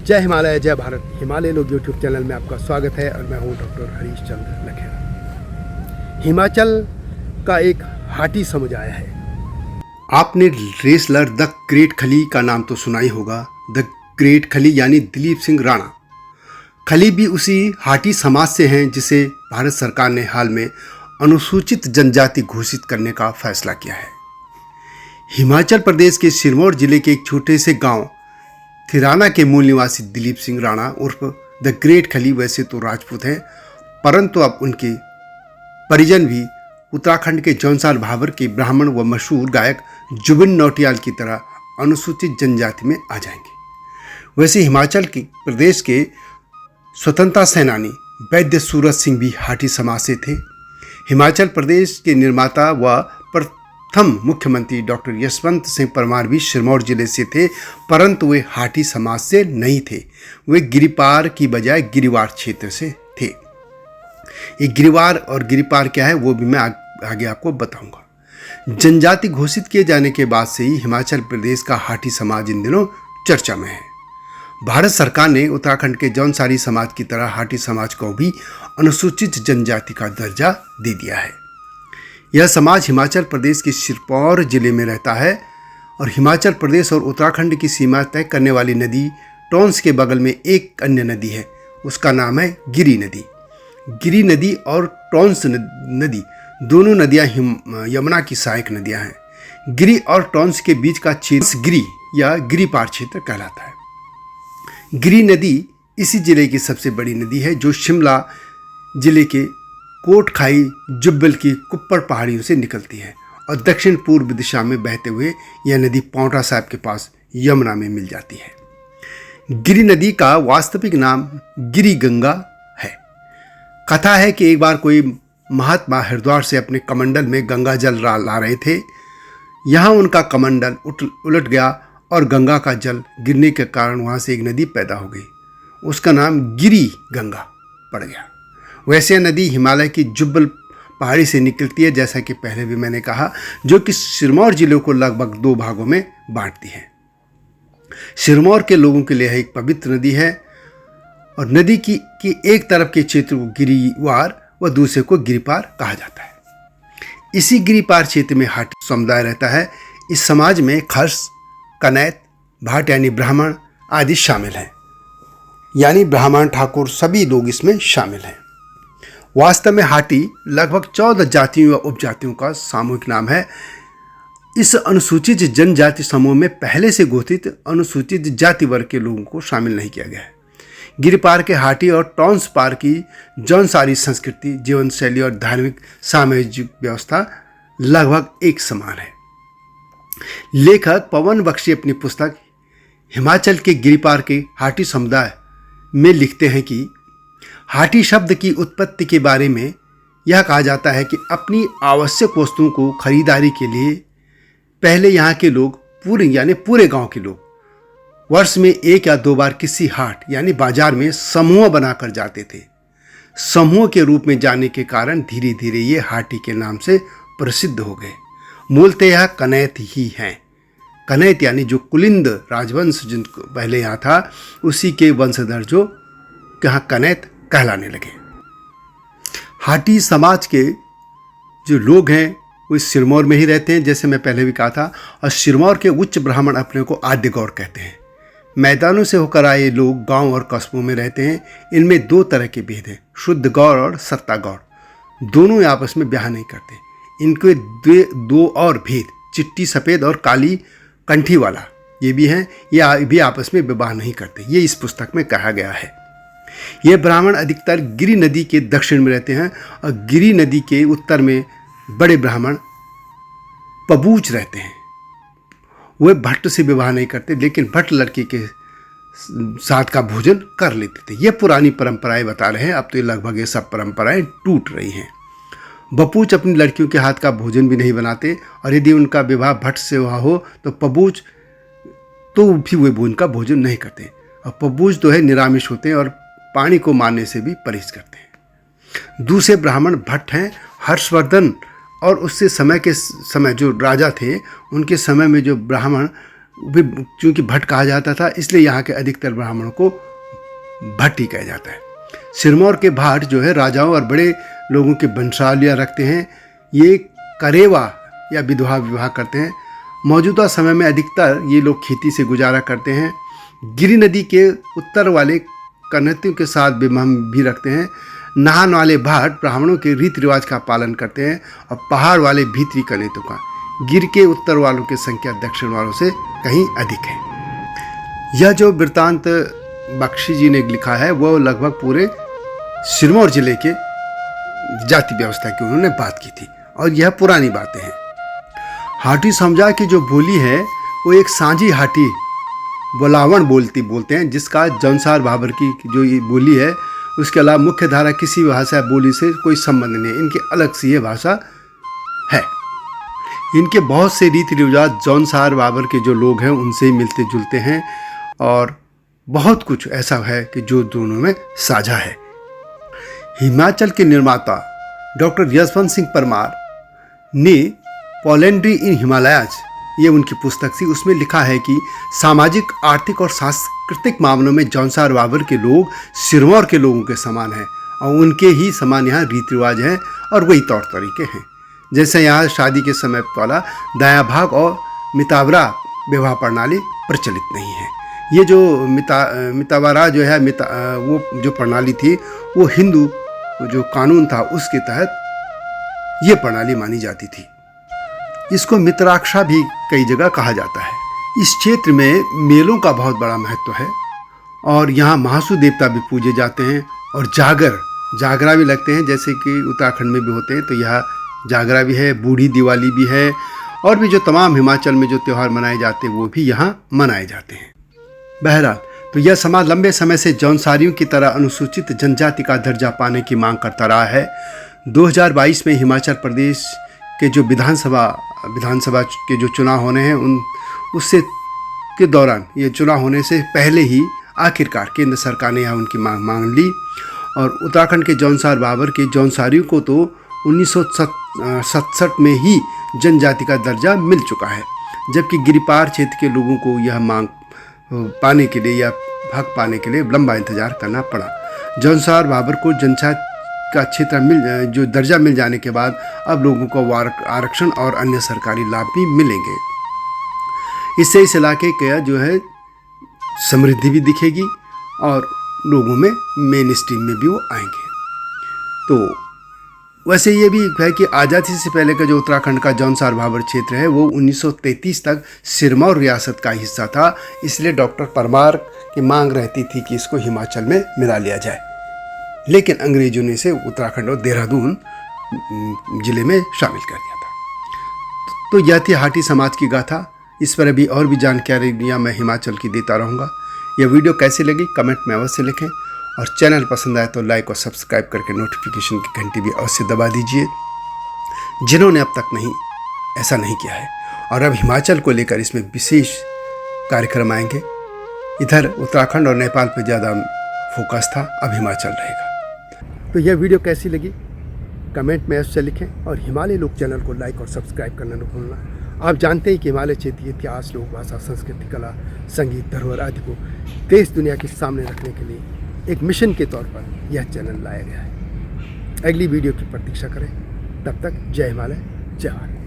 जय हिमालय जय भारत। हिमालय लोग यूट्यूब चैनल में आपका स्वागत है और मैं हूं डॉक्टर हरीश चंद्र लखेड़ा। हिमाचल का एक हाटी समुदाय है। आपने रेसलर द ग्रेट खली का नाम तो सुना ही होगा। द ग्रेट खली यानी दिलीप सिंह राणा। खली भी उसी हाटी समाज से हैं जिसे भारत सरकार ने हाल में अनुसूचित जनजाति घोषित करने का फैसला किया है। हिमाचल प्रदेश के सिरमौर जिले के एक छोटे से गांव थिराना के मूल निवासी दिलीप सिंह राणा उर्फ द ग्रेट खली वैसे तो राजपूत हैं, परंतु अब उनके परिजन भी उत्तराखंड के जौनसार भाबर के ब्राह्मण व मशहूर गायक जुबिन नौटियाल की तरह अनुसूचित जनजाति में आ जाएंगे। वैसे हिमाचल प्रदेश के स्वतंत्रता सेनानी वैद्य सूरज सिंह भी हाटी समाज से थे। हिमाचल प्रदेश के निर्माता व प्रथम मुख्यमंत्री डॉक्टर यशवंत सिंह परमार भी सिरमौर जिले से थे, परंतु वे हाटी समाज से नहीं थे। वे गिरिपार की बजाय गिरिवार क्षेत्र से थे। ये गिरिवार और गिरिपार क्या है वो भी मैं आगे आपको बताऊंगा। जनजाति घोषित किए जाने के बाद से ही हिमाचल प्रदेश का हाटी समाज इन दिनों चर्चा में है। भारत सरकार ने उत्तराखंड के जौनसारी समाज की तरह हाटी समाज को भी अनुसूचित जनजाति का दर्जा दे दिया है। यह समाज हिमाचल प्रदेश के सिरमौर जिले में रहता है और हिमाचल प्रदेश और उत्तराखंड की सीमा तय करने वाली नदी टॉन्स के बगल में एक अन्य नदी है, उसका नाम है गिरी नदी। गिरी नदी और टॉन्स नदी दोनों नदियां यमुना की सहायक नदियां हैं। गिरी और टॉन्स के बीच का क्षेत्र गिरी या गिरिपार क्षेत्र कहलाता है। गिरी नदी इसी जिले की सबसे बड़ी नदी है जो शिमला जिले के कोटखाई जुब्बल की कुप्पड़ पहाड़ियों से निकलती है और दक्षिण पूर्व दिशा में बहते हुए यह नदी पांवटा साहिब के पास यमुना में मिल जाती है। गिरी नदी का वास्तविक नाम गिरी गंगा है। कथा है कि एक बार कोई महात्मा हरिद्वार से अपने कमंडल में गंगा जल ला रहे थे। यहाँ उनका कमंडल उलट गया और गंगा का जल गिरने के कारण वहाँ से एक नदी पैदा हो गई। उसका नाम गिरी गंगा पड़ गया। वैसे नदी हिमालय की जुब्बल पहाड़ी से निकलती है, जैसा कि पहले भी मैंने कहा, जो कि सिरमौर जिले को लगभग 2 भागों में बांटती है। सिरमौर के लोगों के लिए एक पवित्र नदी है और नदी की एक तरफ के क्षेत्र को गिरिवार व दूसरे को गिरिपार कहा जाता है। इसी गिरिपार क्षेत्र में हाटी समुदाय रहता है। इस समाज में खर्स, कनैत, भाट यानी ब्राह्मण आदि शामिल हैं, यानी ब्राह्मण ठाकुर सभी लोग इसमें शामिल हैं। वास्तव में हाटी लगभग 14 जातियों व उपजातियों का सामूहिक नाम है। इस अनुसूचित जनजाति समूह में पहले से घोषित अनुसूचित जाति वर्ग के लोगों को शामिल नहीं किया गया है। गिरिपार के हाटी और टॉन्स पार की जौनसारी संस्कृति, जीवन शैली और धार्मिक सामाजिक व्यवस्था लगभग एक समान है। लेखक पवन बख्शी अपनी पुस्तक हिमाचल के गिरिपार के हाटी समुदाय में लिखते हैं कि हाटी शब्द की उत्पत्ति के बारे में यह कहा जाता है कि अपनी आवश्यक वस्तुओं को खरीदारी के लिए पहले यहाँ के लोग पूरे गांव के लोग वर्ष में 1 या 2 बार किसी हाट यानी बाजार में समूह बनाकर जाते थे। समूह के रूप में जाने के कारण धीरे धीरे ये हाटी के नाम से प्रसिद्ध हो गए। मूलतः यह कनैत ही हैं। कनैत यानी जो कुलिंद राजवंश जिनको पहले यहाँ था, उसी के वंशधर जो यहाँ कनैत कहलाने लगे। हाटी समाज के जो लोग हैं वो सिरमौर में ही रहते हैं, जैसे मैं पहले भी कहा था, और सिरमौर के उच्च ब्राह्मण अपने को आद्य गौर कहते हैं। मैदानों से होकर आए लोग गांव और कस्बों में रहते हैं। इनमें 2 तरह के भेद हैं, शुद्ध गौर और सत्ता गौर। दोनों आपस में ब्याह नहीं करते। इनके 2 और भेद, चिट्टी सफ़ेद और काली कंठी वाला, ये भी हैं। ये भी आपस में विवाह नहीं करते। ये इस पुस्तक में कहा गया है। ये ब्राह्मण अधिकतर गिरी नदी के दक्षिण में रहते हैं और गिरी नदी के उत्तर में बड़े ब्राह्मण पबूच रहते हैं। वे भट्ट से विवाह नहीं करते, लेकिन भट्ट लड़की के साथ का भोजन कर लेते थे। ये पुरानी परंपराएं बता रहे हैं। अब तो ये लगभग ये सब परंपराएं टूट रही हैं। बपूच अपनी लड़कियों के हाथ का भोजन भी नहीं बनाते और यदि उनका विवाह भट्ट से हुआ हो तो पबूच तो भी वे उनका भोजन नहीं करते। और पबूच तो है निरामिष होते हैं और पानी को मारने से भी परहेज करते हैं। दूसरे ब्राह्मण भट्ट हैं। हर्षवर्धन और उससे समय जो राजा थे उनके समय में जो ब्राह्मण भी चूँकि भट्ट कहा जाता था, इसलिए यहाँ के अधिकतर ब्राह्मणों को भट्ट ही कहा जाता है। सिरमौर के भाट जो है राजाओं और बड़े लोगों के वंशावलियाँ रखते हैं। ये करेवा या विधवा विवाह करते हैं। मौजूदा समय में अधिकतर ये लोग खेती से गुजारा करते हैं। गिरि नदी के उत्तर वाले कन्हतियों के साथ विवाह भी रखते हैं। नहान वाले भाट ब्राह्मणों के रीति रिवाज का पालन करते हैं और पहाड़ वाले भीतरी कन्हतियों का। गिर के उत्तर वालों की संख्या दक्षिण वालों से कहीं अधिक है। यह जो वृत्तांत बख्शी जी ने लिखा है वो लगभग पूरे सिरमौर जिले के जाति व्यवस्था की उन्होंने बात की थी और यह पुरानी बातें हैं। हाटी समुदाय की जो बोली है वो एक सांझी हाटी बोलावण बोलते हैं, जिसका जौनसार बाबर की जो ये बोली है उसके अलावा मुख्य धारा किसी भाषा बोली से कोई संबंध नहीं है। इनकी अलग सी ये भाषा है। इनके बहुत से रीति रिवाज जौनसार बाबर के जो लोग हैं उनसे ही मिलते जुलते हैं और बहुत कुछ ऐसा है कि जो दोनों में साझा है। हिमाचल के निर्माता डॉक्टर यशवंत सिंह परमार ने पोलेंड्री इन हिमालयाज, ये उनकी पुस्तक थी, उसमें लिखा है कि सामाजिक, आर्थिक और सांस्कृतिक मामलों में जौनसार बाबर के लोग सिरमौर के लोगों के समान हैं और उनके ही समान यहाँ रीति रिवाज हैं और वही तौर तरीके हैं। जैसे यहाँ शादी के समय वाला दाया भाग और मितावरा विवाह प्रणाली प्रचलित नहीं है। ये जो मितावरा जो है वो जो प्रणाली थी वो हिंदू जो कानून था उसके तहत ये प्रणाली मानी जाती थी। इसको मित्राक्षा भी कई जगह कहा जाता है। इस क्षेत्र में मेलों का बहुत बड़ा महत्व है और यहाँ महासु देवता भी पूजे जाते हैं और जागरा भी लगते हैं, जैसे कि उत्तराखंड में भी होते हैं। तो यहाँ जागरा भी है, बूढ़ी दिवाली भी है और भी जो तमाम हिमाचल में जो त्यौहार मनाए जाते हैं वो भी यहाँ मनाए जाते हैं। बहरहाल, तो यह समाज लंबे समय से जौनसारियों की तरह अनुसूचित जनजाति का दर्जा पाने की मांग करता रहा है। 2022 में हिमाचल प्रदेश के जो विधानसभा के जो चुनाव होने हैं उससे के दौरान, ये चुनाव होने से पहले ही आखिरकार केंद्र सरकार ने यहाँ उनकी मांग ली और उत्तराखंड के जौनसार बाबर के जौनसारियों को तो 1967 में ही जनजाति का दर्जा मिल चुका है, जबकि गिरिपार क्षेत्र के लोगों को यह मांग पाने के लिए या हक पाने के लिए लंबा इंतजार करना पड़ा। जौनसार बाबर को जनजाति का क्षेत्र जो दर्जा मिल जाने के बाद अब लोगों को आरक्षण और अन्य सरकारी लाभ भी मिलेंगे। इससे इस इलाके का जो है समृद्धि भी दिखेगी और लोगों में मेन स्ट्रीम में भी वो आएंगे। तो वैसे ये भी है कि आज़ादी से पहले का जो उत्तराखंड का जौनसार बाबर क्षेत्र है वो 1933 तक सिरमौर रियासत का हिस्सा था। इसलिए डॉक्टर परमार की मांग रहती थी कि इसको हिमाचल में मिला लिया जाए, लेकिन अंग्रेजों ने इसे उत्तराखंड और देहरादून जिले में शामिल कर दिया था। तो यह थी हाटी समाज की गाथा। इस पर अभी और भी जानकारियाँ मैं हिमाचल की देता रहूँगा। यह वीडियो कैसी लगी कमेंट में अवश्य लिखें और चैनल पसंद आए तो लाइक और सब्सक्राइब करके नोटिफिकेशन की घंटी भी अवश्य दबा दीजिए, जिन्होंने अब तक ऐसा नहीं किया है। और अब हिमाचल को लेकर इसमें विशेष कार्यक्रम आएंगे। इधर उत्तराखंड और नेपाल पर ज़्यादा फोकस था, अब हिमाचल रहेगा। तो यह वीडियो कैसी लगी कमेंट में अवश्य लिखें और हिमालय लोक चैनल को लाइक और सब्सक्राइब करना न भूलना। आप जानते हैं कि हिमालय क्षेत्रीय इतिहास, लोक भाषा, संस्कृति, कला, संगीत, धरोहर आदि को देश दुनिया के सामने रखने के लिए एक मिशन के तौर पर यह चैनल लाया गया है। अगली वीडियो की प्रतीक्षा करें। तब तक जय हिमालय, जय भारत।